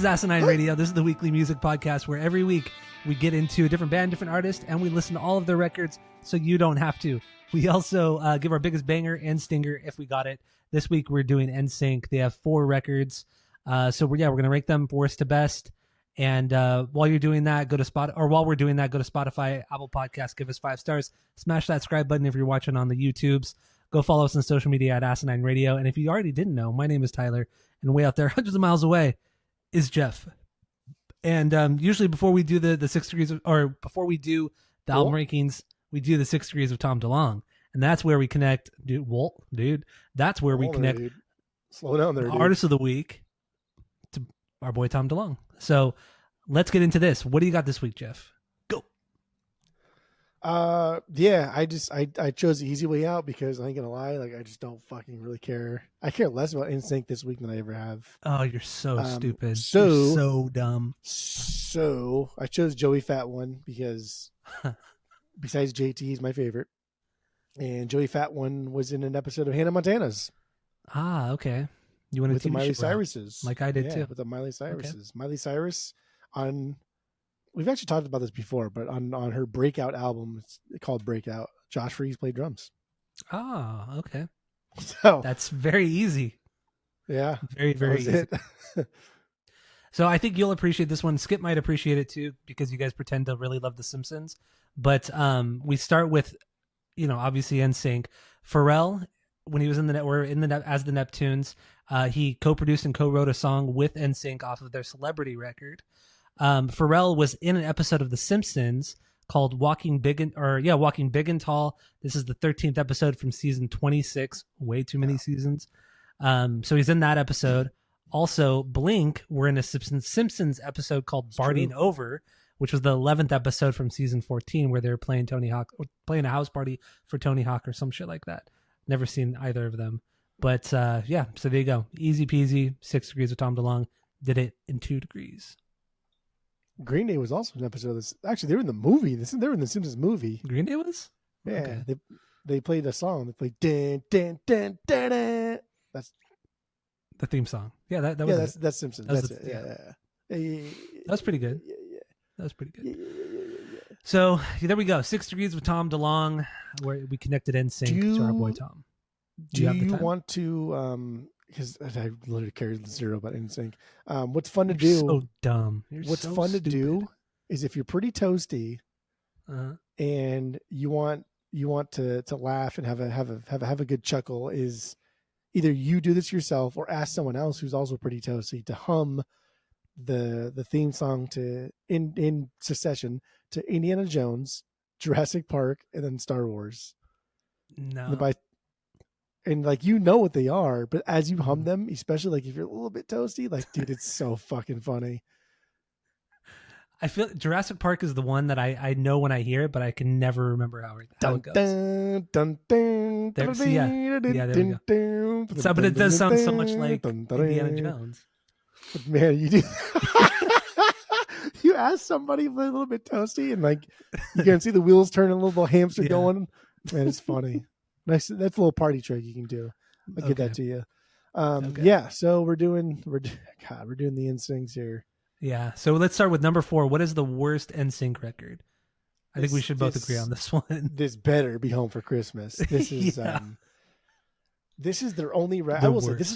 is Asinine Radio. This is the weekly music podcast where every week we get into a different band, different artist, and we listen to all of their records so you don't have to. We also give our biggest banger and stinger if we got it. This week we're doing NSYNC. They have 4 records. So we're going to rank them worst to best. And while you're doing that, go to Spotify, Apple Podcasts, give us 5 stars, smash that subscribe button if you're watching on the YouTubes. Go follow us on social media at Asinine Radio. And if you already didn't know, my name is Tyler, and way out there, hundreds of miles away, is Jeff. And usually before we do the 6 degrees or before we do the album rankings, we do the 6 degrees of Tom DeLonge, and that's where we connect, dude. That's where we connect. Dude. Slow down there, dude. Artist of the week to our boy Tom DeLonge. So let's get into this. What do you got this week, Jeff? Go. Yeah, I chose the easy way out because I ain't gonna lie, like I just don't fucking really care. I care less about NSYNC this week than I ever have. Oh, you're so stupid. You're so dumb. So I chose Joey Fat One because besides JT, he's my favorite. And Joey Fat One was in an episode of Hannah Montana's. Ah, okay. You want to with the Miley Cyrus's, like I did too. With the Miley Cyrus's. Okay. Miley Cyrus on. We've actually talked about this before, but on her breakout album, it's called Breakout, Josh Freese played drums. Ah, okay. So that's very easy. Yeah. Very, very easy. So I think you'll appreciate this one. Skip might appreciate it too, because you guys pretend to really love The Simpsons. But we start with, obviously NSYNC. Pharrell, when he was as the Neptunes, he co-produced and co-wrote a song with NSYNC off of their Celebrity record. Pharrell was in an episode of The Simpsons called Walking Big and Tall. This is the 13th episode from season 26. Way too many seasons. So he's in that episode. Also, Blink were in a Simpsons episode called Partying Over, which was the 11th episode from season 14, where they were playing a house party for Tony Hawk or some shit like that. Never seen either of them. But so there you go. Easy peasy, 6 degrees of Tom DeLonge. Did it in 2 degrees. Green Day was also an episode of this. Actually, they were in the movie. They were in the Simpsons movie. Green Day was? Yeah. Okay. They played a song. They played dun, dun, dun, dun, dun. That's the theme song. Yeah, that was that's Simpsons. That's it. Yeah. That was pretty good. Yeah. That was pretty good. Yeah. So there we go. 6 degrees with Tom DeLonge, where we connected NSYNC to our boy Tom. Do you want to? Because I literally care 0 about NSYNC. What's fun to do? So dumb. What's fun to do is if you're pretty toasty, and you want to laugh and have a good chuckle, is either you do this yourself or ask someone else who's also pretty toasty to hum the theme song to in succession to Indiana Jones, Jurassic Park, and then Star Wars. No. And like what they are, but as you hum them, especially like if you're a little bit toasty, like dude, it's so fucking funny. I feel Jurassic Park is the one that I know when I hear it, but I can never remember how it goes. There we go. But it does sound so much like Indiana Jones. But man, you do. You ask somebody a little bit toasty, and like you can see the wheels turning, a little hamster going. Man, it's funny. Nice. That's a little party trick you can do. I'll get that to you. Yeah. So we're doing the NSYNCs here. Yeah. So let's start with number 4. What is the worst NSYNC record? I think we should both agree on this one. This better be Home for Christmas. This is this is their only record. I will say this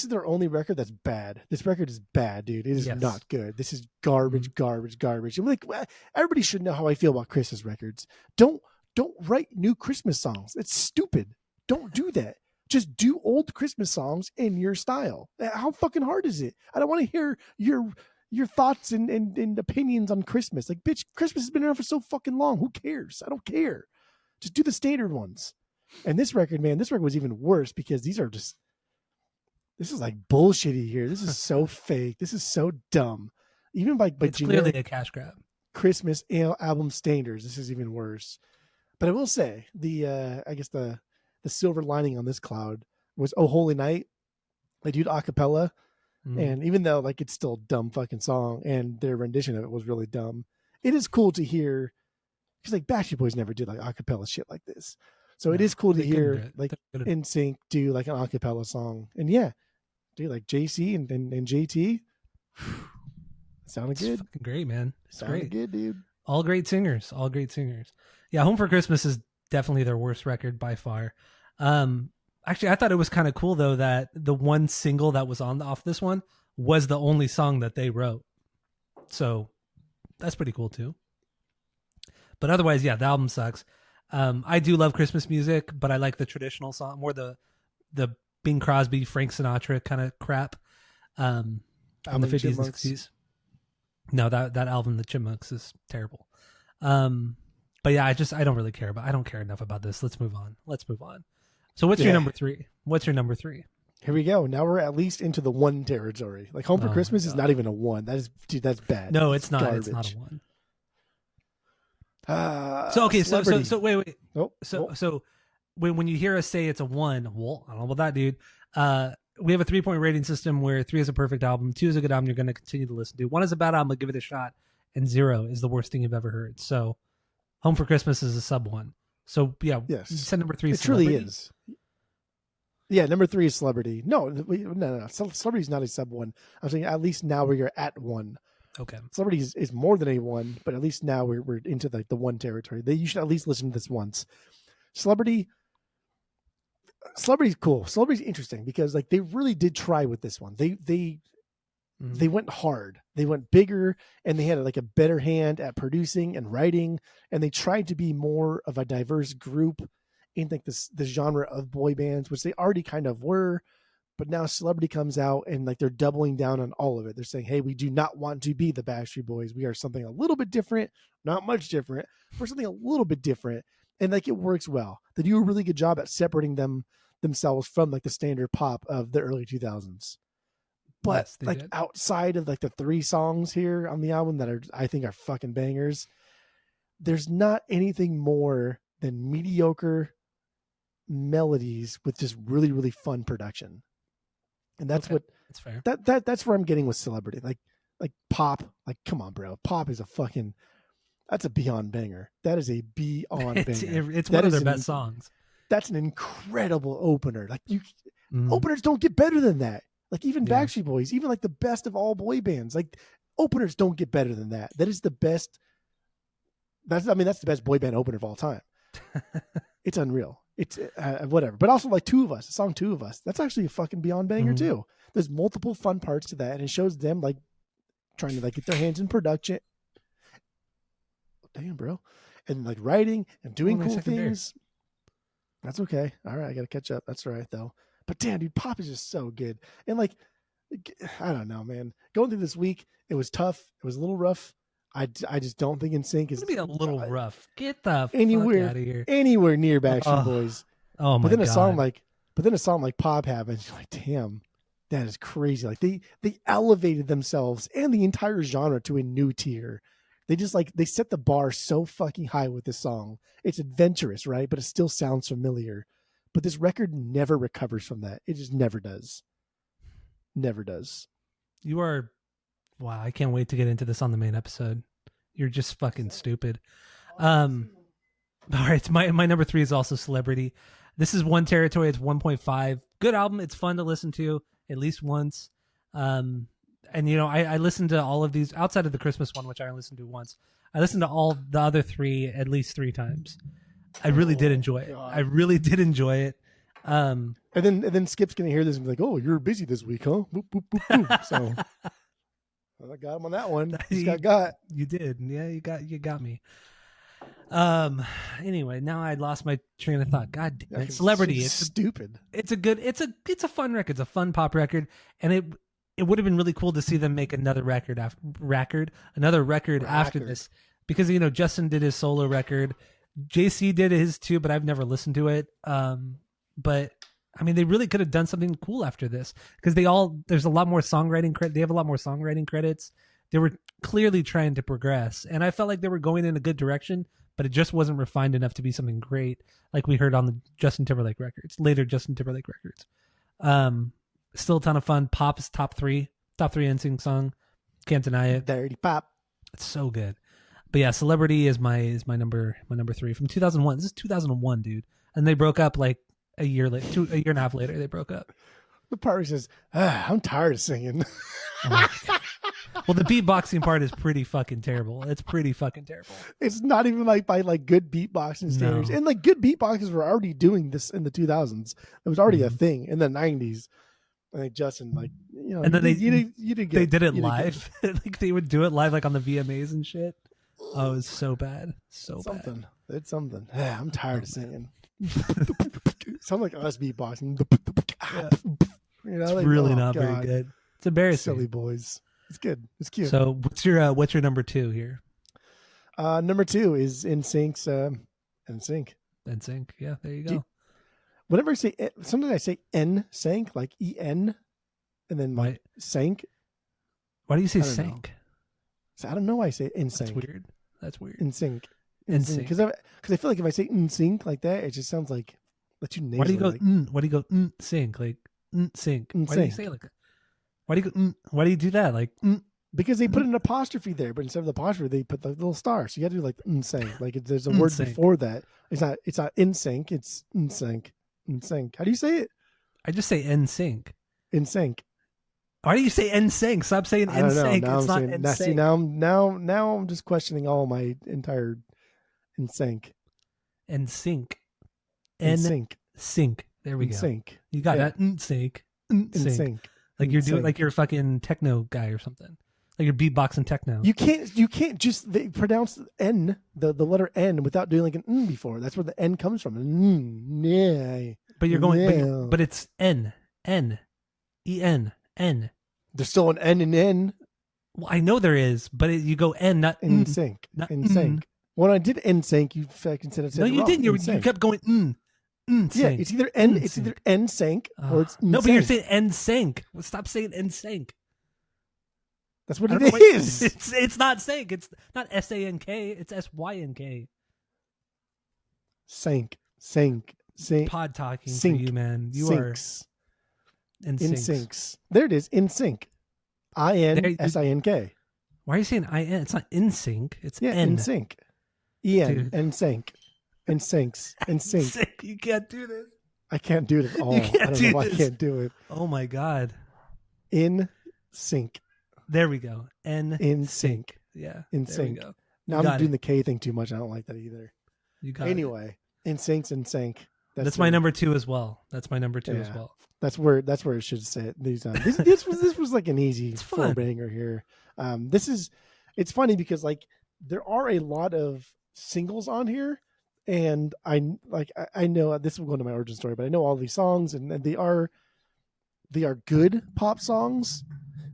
is their only record that's bad. This record is bad, dude. It is not good. This is garbage. I'm like, everybody should know how I feel about Christmas records. Don't write new Christmas songs. It's stupid. Don't do that. Just do old Christmas songs in your style. How fucking hard is it? I don't want to hear your thoughts and opinions on Christmas. Like, bitch, Christmas has been around for so fucking long. Who cares? I don't care. Just do the standard ones. And this record was even worse because this is like bullshitty here. This is so fake. This is so dumb. Even by it's clearly a cash grab. Christmas album standards, this is even worse. But I will say I guess the silver lining on this cloud was "Oh Holy Night." They did a cappella, and even though like it's still a dumb fucking song, and their rendition of it was really dumb, it is cool to hear because like Backstreet Boys never did like a cappella shit like this. So it is cool to hear like NSYNC do like an a cappella song, and dude, like JC and JT, Sounded good. Fucking great, man. It's Sounded great. Good, dude. All great singers. Yeah, Home for Christmas is definitely their worst record by far. Actually, I thought it was kind of cool though that the one single that was off this one was the only song that they wrote. So that's pretty cool too. But otherwise, yeah, the album sucks. I do love Christmas music, but I like the traditional song more, the Bing Crosby, Frank Sinatra kind of crap from the 50s and 60s. No, that album, The Chipmunks, is terrible. But yeah, I don't really care I don't care enough about this. Let's move on. So what's your number 3? What's your number 3? Here we go. Now we're at least into the 1 territory. Like Home for Christmas is not even a 1. That's bad. No, it's not. Garbage. It's not a 1. Celebrity. So wait. So when you hear us say it's a 1, well, I don't know about that, dude. We have a 3-point rating system where 3 is a perfect album, 2 is a good album you're going to continue to listen to, 1 is a bad album, but give it a shot, and 0 is the worst thing you've ever heard. So Home for Christmas is a sub 1. So yeah, yes. You said number 3 is It truly is. Yeah, number 3 is Celebrity. No. Celebrity is not a sub 1. I'm saying at least now we're at 1. Okay. Celebrity is more than a 1, but at least now we're into the 1 territory. You should at least listen to this once. Celebrity's cool. Celebrity's interesting because like they really did try with this one. They went hard. They went bigger, and they had like a better hand at producing and writing, and they tried to be more of a diverse group in like the genre of boy bands, which they already kind of were. But now Celebrity comes out and like they're doubling down on all of it. They're saying, hey, we do not want to be the Backstreet Boys. We are something a little bit different, not much different. We're something a little bit different. And like it works well. They do a really good job at separating themselves from like the standard pop of the early 2000s. But yes, like did. Outside of like the 3 songs here on the album that I think are fucking bangers, there's not anything more than mediocre melodies with just really, really fun production. And that's what that's fair. That's where I'm getting with Celebrity. Like pop, like come on, bro. Pop is that's a beyond banger. That is a beyond banger. It's one of their best songs. That's an incredible opener. Like openers don't get better than that. Like even Backstreet Boys, even like the best of all boy bands, like openers don't get better than that. That is the best. That's the best boy band opener of all time. It's unreal. It's whatever. But also like the song Two of Us. That's actually a fucking beyond banger too. There's multiple fun parts to that, and it shows them like trying to like get their hands in production. Damn, bro. And like writing and doing cool things. That's okay. All right, I got to catch up. That's all right though. But damn, dude, pop is just so good. And like, I don't know, man. Going through this week, it was tough. It was a little rough. I just don't think NSYNC is gonna be a little rough. Get the fuck out of here. Anywhere near Backstreet Boys. Oh my god. But then a song like Pop happens. You're like, damn, that is crazy. Like they elevated themselves and the entire genre to a new tier. They set the bar so fucking high with this song. It's adventurous, right? But it still sounds familiar. But this record never recovers from that. It just never does. Never does. Wow, I can't wait to get into this on the main episode. You're just fucking stupid. All right, my number 3 is also Celebrity. This is 1 territory. It's 1.5. Good album. It's fun to listen to at least once. And I listened to all of these outside of the Christmas one, which I listened to once. I listened to all the other 3 at least 3 times. I really did enjoy it. I really did enjoy it. And then Skip's gonna hear this and be like, "Oh, you're busy this week, huh?" Boop, boop, boop, boop. So I got him on that one. Got. You did. Yeah, you got me. Anyway, now I lost my train of thought. God damn it. Celebrity. It's stupid. It's a fun record. It's a fun pop record, and it would have been really cool to see them make another record after this, because Justin did his solo record. JC did his too, but I've never listened to it. But I mean, they really could have done something cool after this, because there's a lot more songwriting credit. They have a lot more songwriting credits. They were clearly trying to progress, and I felt like they were going in a good direction, but it just wasn't refined enough to be something great, like we heard on the later Justin Timberlake records. Still a ton of fun. Pop is top three NSYNC song. Can't deny it. Dirty Pop. It's so good. But yeah, Celebrity is my number 3 from 2001. This is 2001, dude. And they broke up like a year and a half later. They broke up. The part where he says, I'm tired of singing. Well, the beatboxing part is pretty fucking terrible. It's pretty fucking terrible. It's not even like by like good beatboxing standards. No. And like good beatboxers were already doing this in the 2000s. It was already a thing in the 90s. I think Justin, like, you know, and then they did it you live. Like they would do it live, like on the VMAs and shit. Oh, it was so bad. So something. bad. It's something. I'm tired of singing. Sound like us beatboxing. Yeah. You know, it's like, really not very good. It's embarrassing. Silly boys. It's good. It's cute. So what's your number 2 here? Number 2 is NSYNC's NSYNC. NSYNC. Yeah, there you go. Whenever I say, sometimes I say NSYNC, like EN, and then like sync. Why do you say sync? I don't know why I say NSYNC. That's weird. NSYNC. Because I feel like if I say NSYNC like that, it just sounds like let you nasally. Why do you go sync like sync? Why do you say it like that? Why do you go? Why do you do that? Like because they put an apostrophe there, but instead of the apostrophe, they put the little star. So you got to do like NSYNC. Like there's a word before that. It's not NSYNC. It's NSYNC. NSYNC. How do you say it? I just say NSYNC. NSYNC. Why do you say NSYNC? Stop saying NSYNC. Now it's not saying, NSYNC. Now I'm just questioning all my entire NSYNC. NSYNC. NSYNC. Sync. There we go. NSYNC. You got that. NSYNC. NSYNC. Like you're doing, like you're a fucking techno guy or something. Like you're beatboxing techno. You can't just pronounce N, the letter N, without doing like an N before. That's where the N comes from. Yeah. But you're going, but it's N, E-N, N. There's still an N and N. Well, I know there is, but you go N, not NSYNC. NSYNC. When I did NSYNC, you fucking said it. No, you didn't. You kept going Yeah, it's either N. It's either NSYNC or it's no. But you're saying NSYNC. Well, stop saying NSYNC. That's what it is. It's not sync. It's not S-A-N-K. It's S-Y-N-K. Sync. Pod talking for you, man. You syncs. Are NSYNC. There it is. NSYNC. INSINK. Why are you saying IN? It's not NSYNC. It's N. NSYNC. EN. NSYNC. NSYNC. You can't do this. I can't do it at all. I don't know why I can't do it. Oh my god. NSYNC. There we go. NSYNC. Yeah. NSYNC. Now I'm doing the K thing too much. I don't like that either. You got anyway. NSYNC. That's my number 2 as well. That's my number 2 as well. That's where it should sit. This was like an easy four banger here. It's funny because like there are a lot of singles on here, and I know this will go into my origin story, but I know all these songs, and they are good pop songs,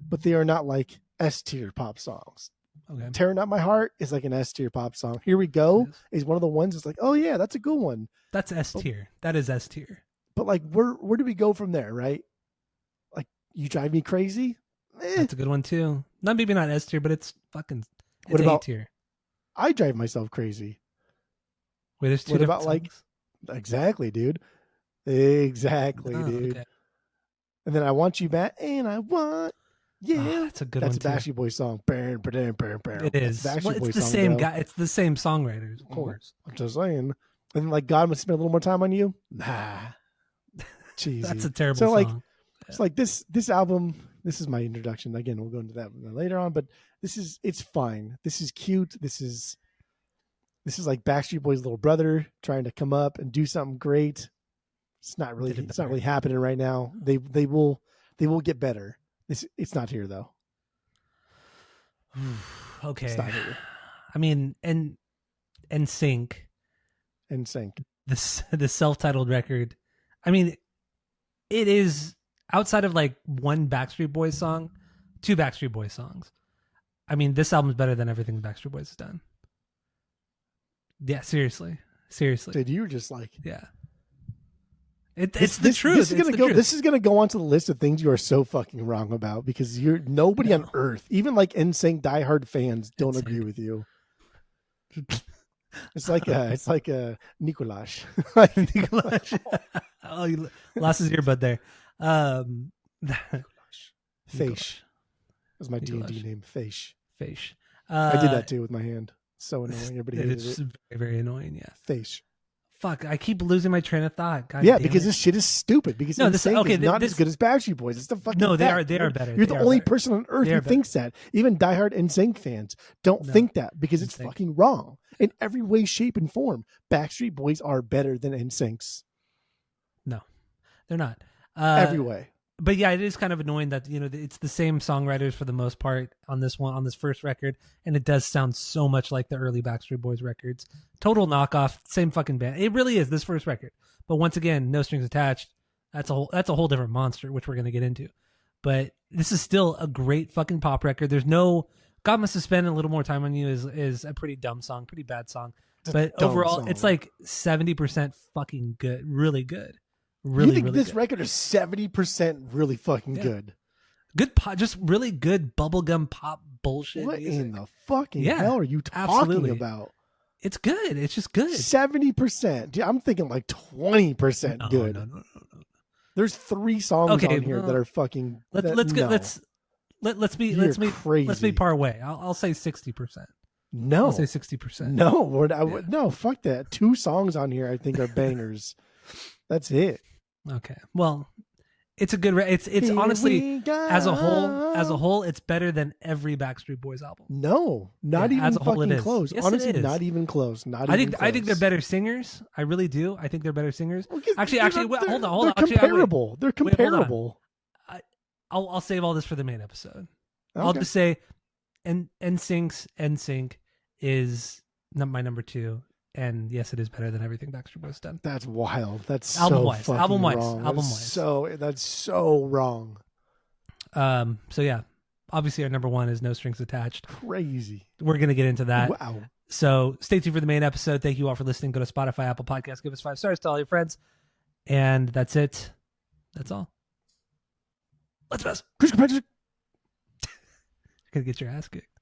but they are not like S tier pop songs. Okay. Tearing Up My Heart is like an S tier pop song. Here We Go is one of the ones that's like, oh yeah, that's a good one. That's S tier. That is S tier. But like, where do we go from there, right? Like, You Drive Me Crazy. That's a good one too. Maybe not S tier, but it's A tier. I Drive Myself Crazy. Wait, there's 2 what about songs? Like exactly, dude. Exactly, dude. Okay. And then I Want You Back, and I want. Yeah, that's a good one. That's a Backstreet Boys song. It is. It's the same guy. It's the same songwriters, of course. I'm just saying. And like, God Must Spend a Little More Time on You. Nah, cheesy. That's a terrible song. Like, it's like this album. This is my introduction. Again, we'll go into that later on. But it's fine. This is cute. This is like Backstreet Boys' little brother trying to come up and do something great. It's not really happening right now. They will get better. It's not here though. Okay. It's not here. I mean, NSYNC. The self-titled record. I mean, it is outside of like one Backstreet Boys song, 2 Backstreet Boys songs. I mean, this album's better than everything the Backstreet Boys has done. Yeah, seriously. Dude, you were just like, yeah. It's the truth. This is gonna go onto the list of things you are so fucking wrong about because nobody on earth, even like NSYNC diehard fans, don't agree with you. It's like a Nicolaj. Nicolaj. Oh, you lost his earbud there. Feish. That's my D&D name. Feish. I did that too with my hand. So annoying. Everybody hated it. It's very, very annoying. Yeah. Feish. fuck, I keep losing my train of thought. God yeah, because this shit is stupid. Because no, this is not as good as Backstreet Boys. It's the fucking no, they fact, are better. You're the only person on earth who thinks that. Even diehard NSYNC fans don't think that because it's fucking wrong in every way, shape, and form. Backstreet Boys are better than NSYNC's. No, they're not. Every way. But yeah, it is kind of annoying that, you know, it's the same songwriters for the most part on this first record, and it does sound so much like the early Backstreet Boys records. Total knockoff, same fucking band. It really is, this first record. But once again, No Strings Attached. That's a whole different monster, which we're gonna get into. But this is still a great fucking pop record. There's no God Must Have Spent a Little More Time on You is a pretty dumb song, pretty bad song. But overall, it's like 70% fucking good, really good. Really, you think really this good. record is 70% really fucking good? Good pop, just really good bubblegum pop bullshit. What music. In the fucking hell are you talking about? It's good. It's just good. 70%. I'm thinking like 20% good. No. There's 3 songs on here that are fucking. Let's be par way. I'll say 60%. No, I'll say 60%. No, fuck that. 2 songs on here I think are bangers. That's it. Okay. Well, it's a good. It's honestly as a whole, it's better than every Backstreet Boys album. No, not even as a whole, fucking close. Yes, honestly, not even close. I think they're better singers. I really do. I think they're better singers. Well, hold on. They're comparable. They're comparable. I'll save all this for the main episode. Okay. I'll just say, NSYNC is my number 2. And yes, it is better than everything Backstreet Boys done. That's wild. That's album-wise. So Album-wise. That's so wrong. So yeah, obviously our number 1 is No Strings Attached. Crazy. We're gonna get into that. Wow. So stay tuned for the main episode. Thank you all for listening. Go to Spotify, Apple Podcasts, give us 5 stars, tell all your friends, and that's it. That's all. Let's best. You're gonna get your ass kicked.